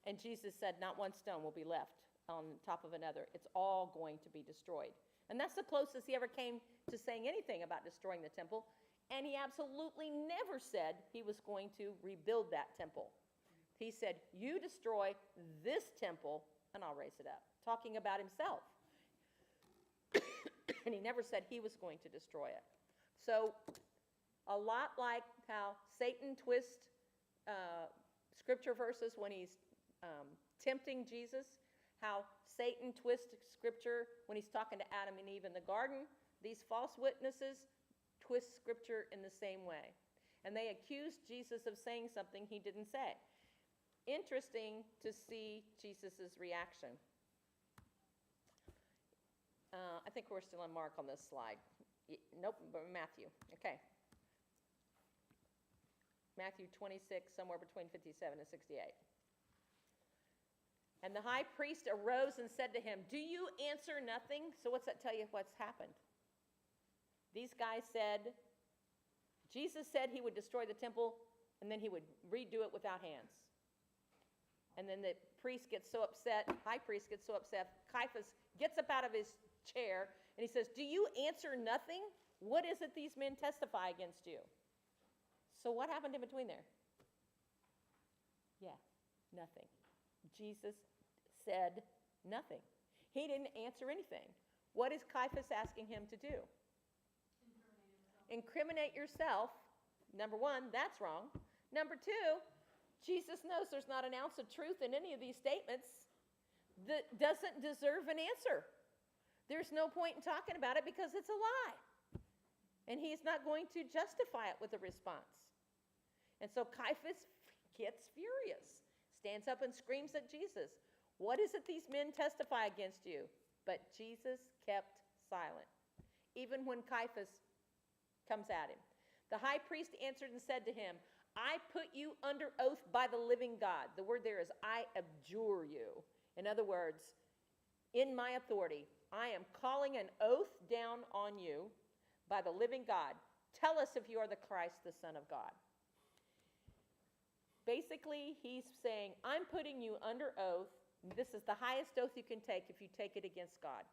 And Jesus said, "Not one stone will be left on top of another. It's all going to be destroyed." And that's the closest he ever came to saying anything about destroying the temple. And he absolutely never said he was going to rebuild that temple. He said, "You destroy this temple and I'll raise it up," talking about himself. And he never said he was going to destroy it. So a lot like how Satan twists scripture verses when he's tempting Jesus, how Satan twists scripture when he's talking to Adam and Eve in the garden, these false witnesses twist scripture in the same way. And they accused Jesus of saying something he didn't say. Interesting to see Jesus' reaction. I think we're still on Mark on this slide. Nope, but Matthew. Okay. Matthew 26, somewhere between 57 and 68. And the high priest arose and said to him, "Do you answer nothing?" So what's that tell you what's happened? These guys said, Jesus said he would destroy the temple and then he would redo it without hands. And then the priest gets so upset, high priest gets so upset, Caiaphas gets up out of his chair and he says, "Do you answer nothing? What is it these men testify against you?" So what happened in between there? Yeah, nothing. Jesus said nothing. He didn't answer anything. What is Caiaphas asking him to do? Incriminate yourself. Number one, that's wrong. Number two, Jesus knows there's not an ounce of truth in any of these statements that doesn't deserve an answer. There's no point in talking about it because it's a lie. And he's not going to justify it with a response. And so Caiaphas gets furious, stands up and screams at Jesus, "What is it these men testify against you?" But Jesus kept silent, even when Caiaphas comes at him. The high priest answered and said to him, "I put you under oath by the living God." The word there is, "I adjure you." In other words, in my authority, I am calling an oath down on you by the living God. Tell us if you are the Christ, the Son of God. Basically, he's saying, I'm putting you under oath. This is the highest oath you can take if you take it against God.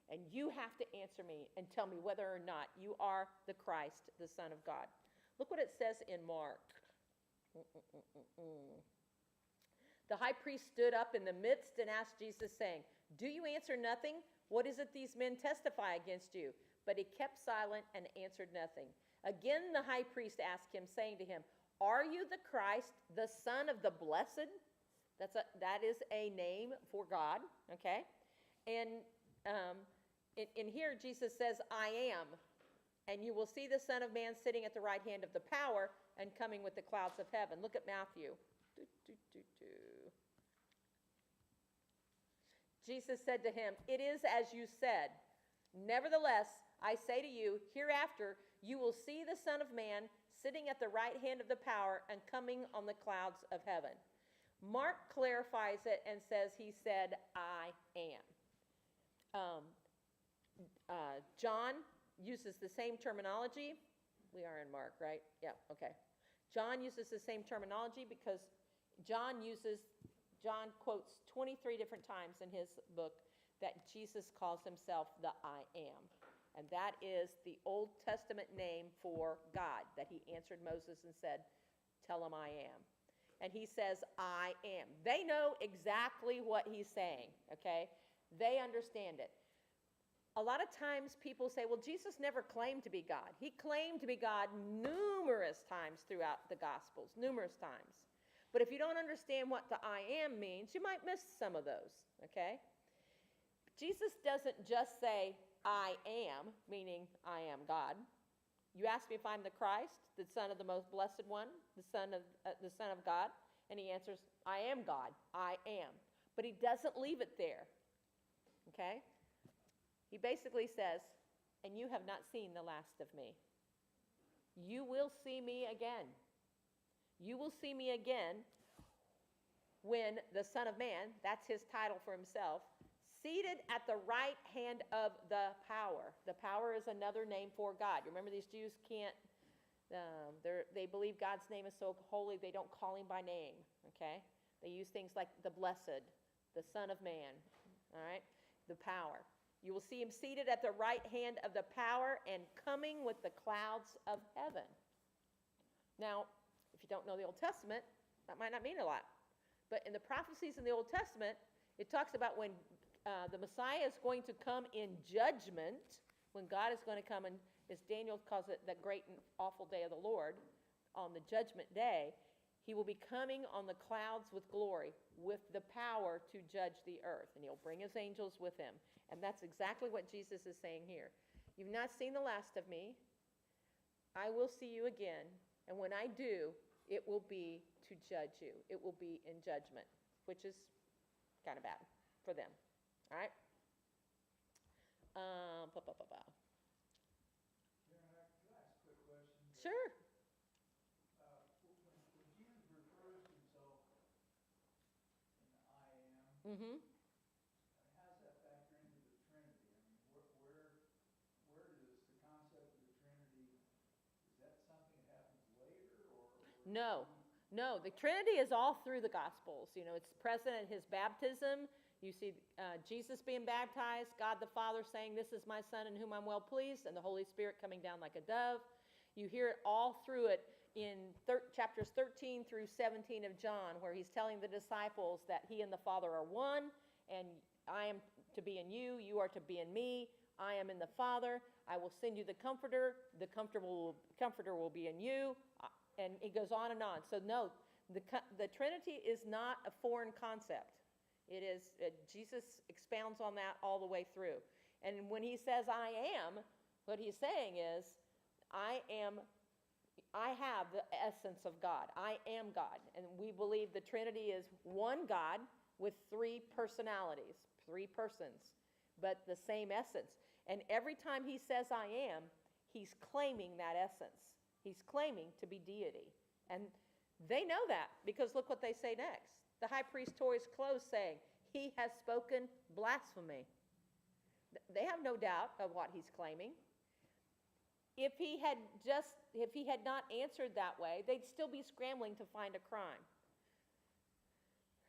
And you have to answer me and tell me whether or not you are the Christ, the Son of God. Look what it says in Mark. The high priest stood up in the midst and asked Jesus, saying, "Do you answer nothing? What is it these men testify against you?" But he kept silent and answered nothing. Again the high priest asked him, saying to him, "Are you the Christ, the Son of the Blessed?" That is a name for God, okay? And in here, Jesus says, "I am. And you will see the Son of Man sitting at the right hand of the power and coming with the clouds of heaven." Look at Matthew. Jesus said to him, "It is as you said. Nevertheless, I say to you, hereafter you will see the Son of Man sitting at the right hand of the power and coming on the clouds of heaven." Mark clarifies it and says he said, "I am." John uses the same terminology. We are in Mark, right? Yeah, okay. John uses the same terminology because John quotes 23 different times in his book that Jesus calls himself the I am. And that is the Old Testament name for God, that he answered Moses and said, "Tell him I am." And he says, "I am." They know exactly what he's saying, okay? They understand it. A lot of times people say, well, Jesus never claimed to be God. He claimed to be God numerous times throughout the Gospels, numerous times. But if you don't understand what the I am means, you might miss some of those, okay? Jesus doesn't just say, "I am," meaning I am God. You ask me if I'm the Christ, the Son of the Most Blessed One, the Son of God, and he answers, "I am God, I am." But he doesn't leave it there, okay? He basically says, "And you have not seen the last of me. You will see me again. You will see me again when the Son of Man," that's his title for himself, seated at the right hand of the power. The power is another name for God. You remember these Jews can't, they believe God's name is so holy they don't call him by name, okay? They use things like the blessed, the Son of Man, all right? The power. You will see him seated at the right hand of the power and coming with the clouds of heaven. Now, if you don't know the Old Testament, that might not mean a lot. But in the prophecies in the Old Testament, it talks about when the Messiah is going to come in judgment, when God is going to come, and as Daniel calls it, the great and awful day of the Lord, on the judgment day, he will be coming on the clouds with glory, with the power to judge the earth, and he'll bring his angels with him. And that's exactly what Jesus is saying here. You've not seen the last of me. I will see you again, and when I do, it will be to judge you. It will be in judgment, which is kind of bad for them. All right? Could I ask a quick question? Sure. When Jesus refers to himself in the I am, Mm-hmm. how does that factor into the Trinity? I mean, where does the concept of the Trinity, is that something that happens later, or? No. No, the Trinity is all through the Gospels. You know, it's present at his baptism. You see Jesus being baptized, God the Father saying, "This is my Son in whom I'm well pleased," and the Holy Spirit coming down like a dove. You hear it all through it in chapters 13 through 17 of John, where he's telling the disciples that he and the Father are one, and I am to be in you, you are to be in me, I am in the Father, I will send you the Comforter will be in you, and it goes on and on. So no, the Trinity is not a foreign concept. It is, Jesus expounds on that all the way through. And when he says I am, what he's saying is, I have the essence of God. I am God. And we believe the Trinity is one God with three personalities, three persons, but the same essence. And every time he says I am, he's claiming that essence. He's claiming to be deity. And they know that, because look what they say next. The high priest tore his clothes, saying, "He has spoken blasphemy." They have no doubt of what he's claiming. If he had not answered that way, they'd still be scrambling to find a crime.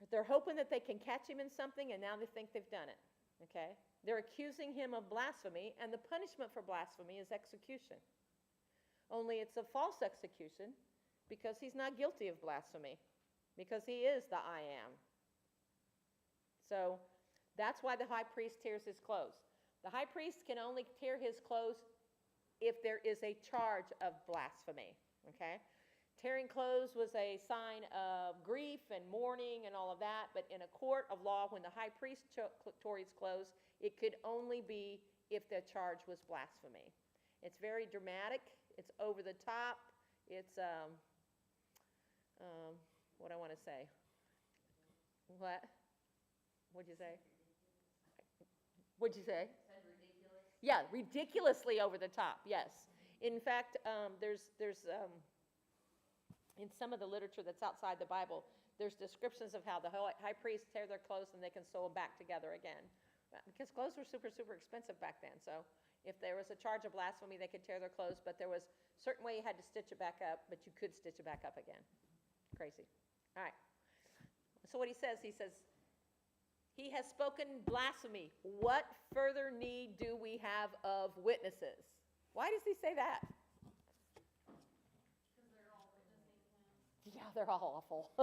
They're hoping that they can catch him in something, and now they think they've done it. Okay? They're accusing him of blasphemy, and the punishment for blasphemy is execution. Only it's a false execution, because he's not guilty of blasphemy, because he is the I am. So that's why the high priest tears his clothes. The high priest can only tear his clothes if there is a charge of blasphemy, okay? Tearing clothes was a sign of grief and mourning and all of that, but in a court of law, when the high priest tore his clothes, it could only be if the charge was blasphemy. It's very dramatic. It's over the top. It's, what I want to say. What? What'd you say? What'd you say? Said ridiculous. Yeah, ridiculously over the top, yes. In fact, there's in some of the literature that's outside the Bible, there's descriptions of how the high priests tear their clothes and they can sew them back together again. Because clothes were super, super expensive back then. So if there was a charge of blasphemy, they could tear their clothes, but there was a certain way you had to stitch it back up, but you could stitch it back up again. Crazy. All right. So what he says, he has spoken blasphemy. What further need do we have of witnesses? Why does he say that? Because they're all witnessing him. Yeah, they're all awful.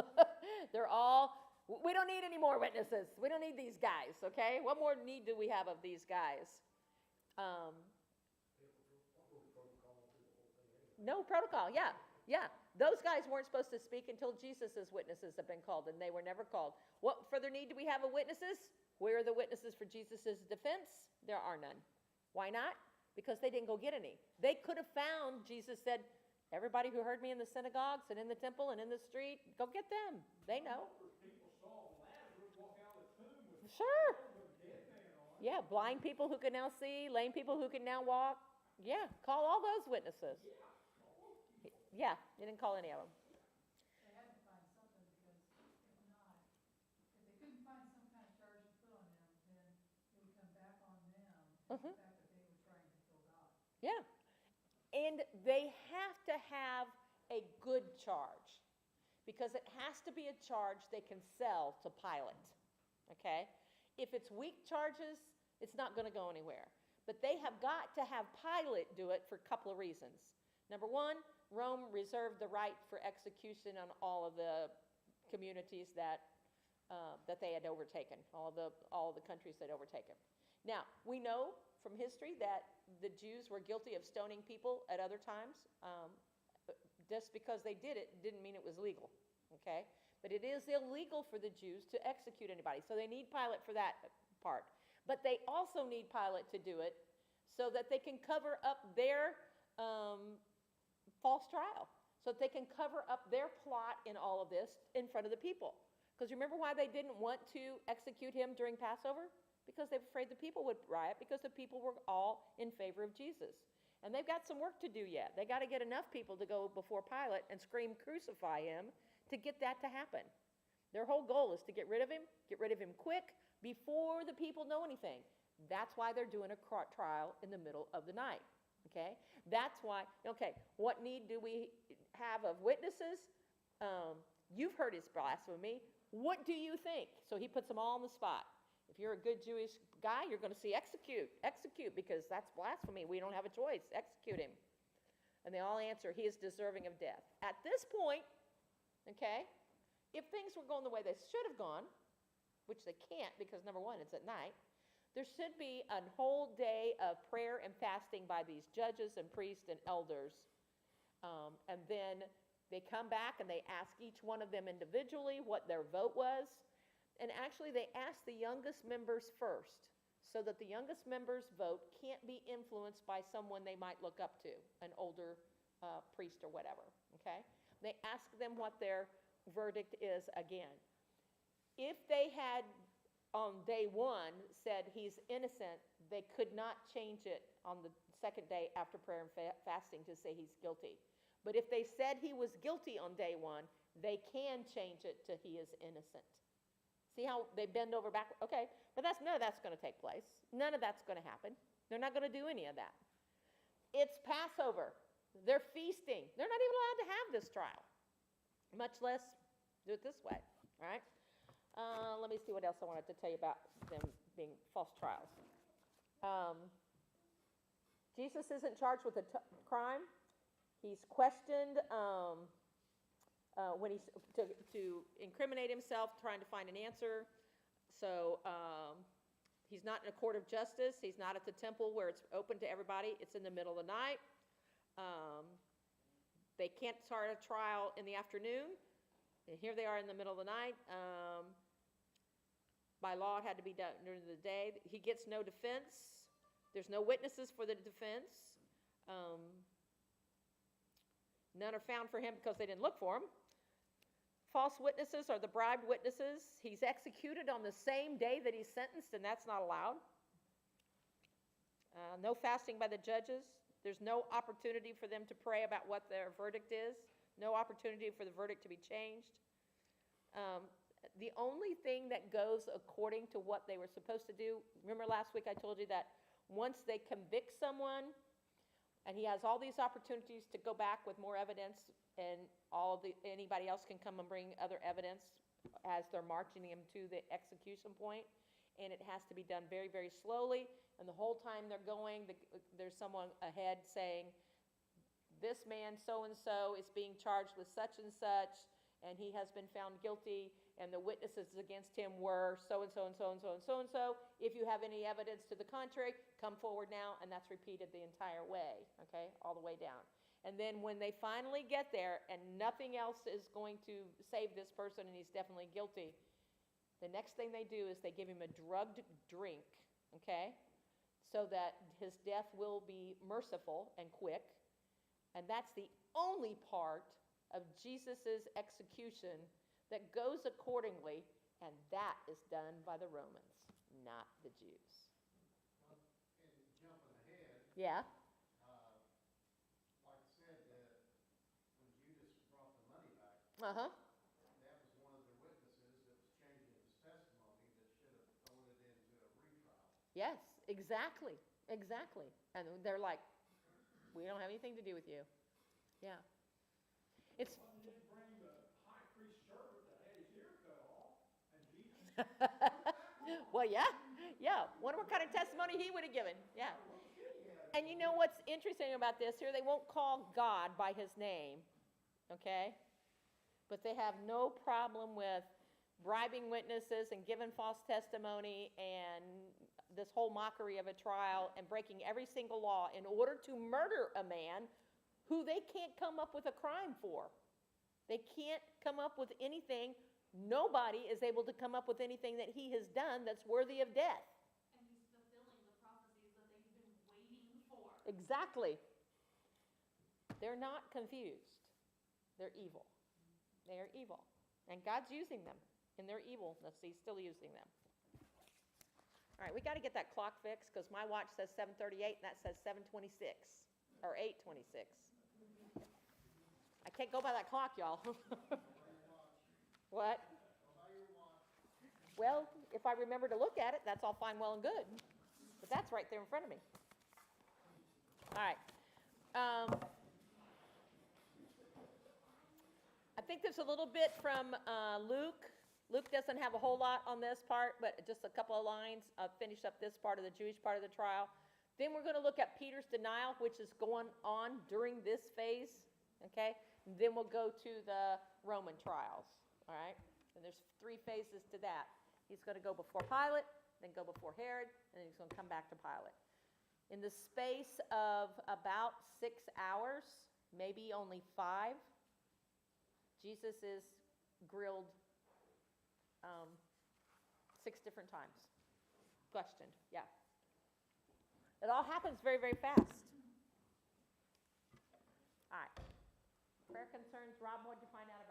We don't need any more witnesses. We don't need these guys, okay? What more need do we have of these guys? No protocol, yeah. Those guys weren't supposed to speak until Jesus' witnesses have been called, and they were never called. What further need do we have of witnesses? Where are the witnesses for Jesus' defense? There are none. Why not? Because they didn't go get any. They could have found, Jesus said, everybody who heard me in the synagogues and in the temple and in the street, go get them. They know. People saw Lazarus walk out of the tomb with Sure. a dead man on it. Yeah, blind people who can now see, lame people who can now walk. Yeah, call all those witnesses. Yeah, they didn't call any of them. They had to find something, because if not, if they couldn't find some kind of charge to put on them, then Mhm. Yeah. And they have to have a good charge, because it has to be a charge they can sell to Pilate, okay? If it's weak charges, it's not going to go anywhere. But they have got to have Pilate do it for a couple of reasons. Number one, Rome reserved the right for execution on all of the communities that they had overtaken, all of the countries they'd overtaken. Now, we know from history that the Jews were guilty of stoning people at other times. Just because they did it didn't mean it was legal, okay? But it is illegal for the Jews to execute anybody, so they need Pilate for that part. But they also need Pilate to do it so that they can cover up their false trial, so that they can cover up their plot in all of this in front of the people. Because remember why they didn't want to execute him during Passover? Because they were afraid the people would riot, because the people were all in favor of Jesus. And they've got some work to do yet. They got to get enough people to go before Pilate and scream, "Crucify him," to get that to happen. Their whole goal is to get rid of him quick, before the people know anything. That's why they're doing a trial in the middle of the night, okay? That's why, okay, what need do we have of witnesses? You've heard his blasphemy. What do you think? So he puts them all on the spot. If you're a good Jewish guy, you're going to see execute, because that's blasphemy. We don't have a choice. Execute him. And they all answer, he is deserving of death. At this point, okay, if things were going the way they should have gone, which they can't because, number one, it's at night, there should be a whole day of prayer and fasting by these judges and priests and elders. And then they come back and they ask each one of them individually what their vote was. And actually, they ask the youngest members first, so that the youngest members' vote can't be influenced by someone they might look up to, an older priest or whatever, okay? They ask them what their verdict is again. If they had, on day one, said he's innocent, they could not change it on the second day after prayer and fasting to say he's guilty. But if they said he was guilty on day one, they can change it to he is innocent. See how they bend over backward? Okay, but none of that's going to take place. None of that's going to happen. They're not going to do any of that. It's Passover. They're feasting. They're not even allowed to have this trial, much less do it this way, all right? Let me see what else I wanted to tell you about them being false trials. Jesus isn't charged with a crime. He's questioned when he's to incriminate himself, trying to find an answer. So he's not in a court of justice. He's not at the temple where it's open to everybody. It's in the middle of the night. They can't start a trial in the afternoon. And here they are in the middle of the night. By law, it had to be done during the day. He gets no defense. There's no witnesses for the defense. None are found for him because they didn't look for him. False witnesses are the bribed witnesses. He's executed on the same day that he's sentenced, and that's not allowed. No fasting by the judges. There's no opportunity for them to pray about what their verdict is. No opportunity for the verdict to be changed. The only thing that goes according to what they were supposed to do, remember last week I told you that once they convict someone, and he has all these opportunities to go back with more evidence, and anybody else can come and bring other evidence as they're marching him to the execution point, and it has to be done very, very slowly. And the whole time they're going, there's someone ahead saying, "This man so-and-so is being charged with such and such, and he has been found guilty, and the witnesses against him were so-and-so and so-and-so and so-and-so. If you have any evidence to the contrary, come forward now," and that's repeated the entire way, okay, all the way down. And then when they finally get there and nothing else is going to save this person and he's definitely guilty, the next thing they do is they give him a drugged drink, okay, so that his death will be merciful and quick. And that's the only part of Jesus' execution that goes accordingly, and that is done by the Romans, not the Jews. And jumping ahead, Yeah? like I said, when Judas brought the money back, Uh-huh. that was one of the witnesses that was changing his testimony that should have thrown it into a retrial. Yes, exactly. Exactly. And they're like, we don't have anything to do with you. Yeah. It's, Well, he didn't bring the high priest servant that had his ear cut off, and Jesus well, yeah. Wonder what kind of testimony he would have given. Yeah. And you know what's interesting about this here? They won't call God by his name, okay? But they have no problem with bribing witnesses and giving false testimony and this whole mockery of a trial and breaking every single law in order to murder a man who they can't come up with a crime for. They can't come up with anything. Nobody is able to come up with anything that he has done that's worthy of death. And he's fulfilling the prophecies that they've been waiting for. Exactly. They're not confused. They're evil. They are evil. And God's using them in their evilness. He's still using them. All right, we got to get that clock fixed because my watch says 7:38 and that says 7:26 or 8:26. I can't go by that clock, y'all. What? Well, if I remember to look at it, that's all fine, well, and good. But that's right there in front of me. All right. I think there's a little bit from Luke. Luke doesn't have a whole lot on this part, but just a couple of lines. I'll finish up this part of the Jewish part of the trial. Then we're going to look at Peter's denial, which is going on during this phase, okay? And then we'll go to the Roman trials, all right? And there's 3 phases to that. He's going to go before Pilate, then go before Herod, and then he's going to come back to Pilate. In the space of about 6 hours, maybe only 5, Jesus is grilled 6 different times. Questioned, yeah. It all happens very, very fast. All right. Prayer concerns, Rob, what did you find out